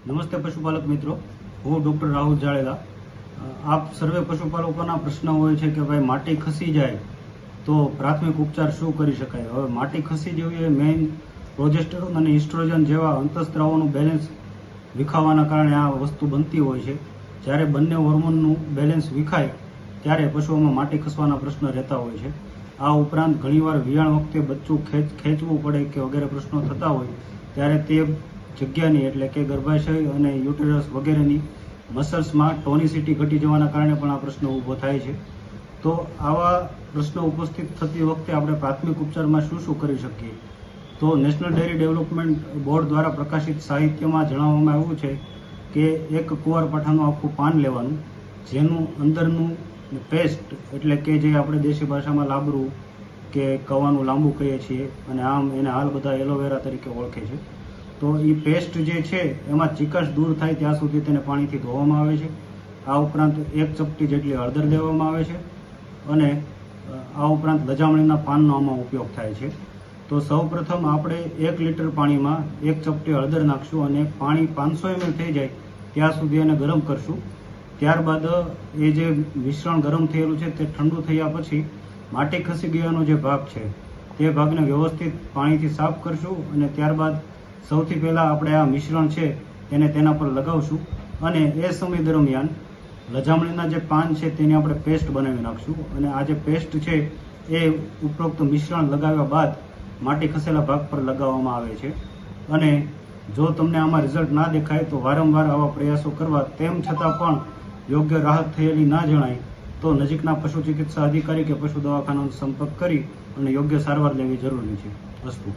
નમસ્તે પશુપાલક મિત્રો, હું ડૉક્ટર રાહુલ જાડેજા। આપ સર્વે પશુપાલકોના પ્રશ્ન હોય છે કે ભાઈ માટી ખસી જાય તો પ્રાથમિક ઉપચાર શું કરી શકાય। હવે માટી ખસી જવી એ મેઇન પ્રોજેસ્ટેરોન અને ઇસ્ટ્રોજન જેવા અંતઃસ્ત્રાવોનું બેલેન્સ વિખાવાના કારણે આ વસ્તુ બનતી હોય છે। જ્યારે બંને હોર્મોનનું બેલેન્સ વિખાય ત્યારે પશુઓમાં માટી ખસવાના પ્રશ્ન રહેતા હોય છે। આ ઉપરાંત ઘણીવાર વિયાણ વખતે બચ્ચું ખેંચવું પડે કે વગેરે પ્રશ્નો થતા હોય ત્યારે તે જગ્યાની એટલે કે ગર્ભાશય અને યુટેરસ વગેરેની મસલ્સમાં ટોનિસિટી ઘટી જવાના કારણે પણ આ પ્રશ્ન ઊભો થાય છે। તો આવા પ્રશ્નો ઉપસ્થિત થતી વખતે આપણે પ્રાથમિક ઉપચારમાં શું શું કરી શકીએ? તો નેશનલ ડેરી ડેવલપમેન્ટ બોર્ડ દ્વારા પ્રકાશિત સાહિત્યમાં જણાવવામાં આવ્યું છે કે એક કુંવારપાઠાનું આખું પાન લેવાનું, જેનું અંદરનું પેસ્ટ એટલે કે જે આપણે દેશી ભાષામાં લાબરું કે કવાનું લાંબુ કહીએ છીએ અને આમ એને હાલ બધા એલોવેરા તરીકે ઓળખે છે। તો એ પેસ્ટ જે છે એમાં ચીકાશ દૂર થાય ત્યાં સુધી તેને પાણીથી ધોવામાં આવે છે। આ ઉપરાંત 1 ચપટી જેટલી હળદર દેવામાં આવે છે અને આ ઉપરાંત લજામણીના પાનનો આમાં ઉપયોગ થાય છે। તો સૌપ્રથમ આપણે 1 લીટર પાણીમાં 1 ચપટી હળદર નાખશું અને પાણી 500 ml થઈ જાય ત્યાં સુધી એને ગરમ કરશું। ત્યારબાદ એ જે મિશ્રણ ગરમ થયેલું છે તે ઠંડુ થયા પછી માટી ખસી ગયાનો જે ભાગ છે તે ભાગને વ્યવસ્થિત પાણીથી સાફ કરશું અને ત્યારબાદ સૌથી પહેલાં આપણે આ મિશ્રણ છે તેને તેના પર લગાવશું અને એ સમય દરમિયાન લજામણીના જે પાન છે તેની આપણે પેસ્ટ બનાવી નાખશું અને આ જે પેસ્ટ છે એ ઉપરોક્ત મિશ્રણ લગાવ્યા બાદ માટી ખસેલા ભાગ પર લગાવવામાં આવે છે। અને જો તમને આમાં રિઝલ્ટ ના દેખાય તો વારંવાર આવા પ્રયાસો કરવા, તેમ છતાં પણ યોગ્ય રાહત થયેલી ના જણાય તો નજીકના પશુ ચિકિત્સા અધિકારી કે પશુ દવાખાનાનો સંપર્ક કરી અને યોગ્ય સારવાર લેવી જરૂરી છે। અસ્તુ।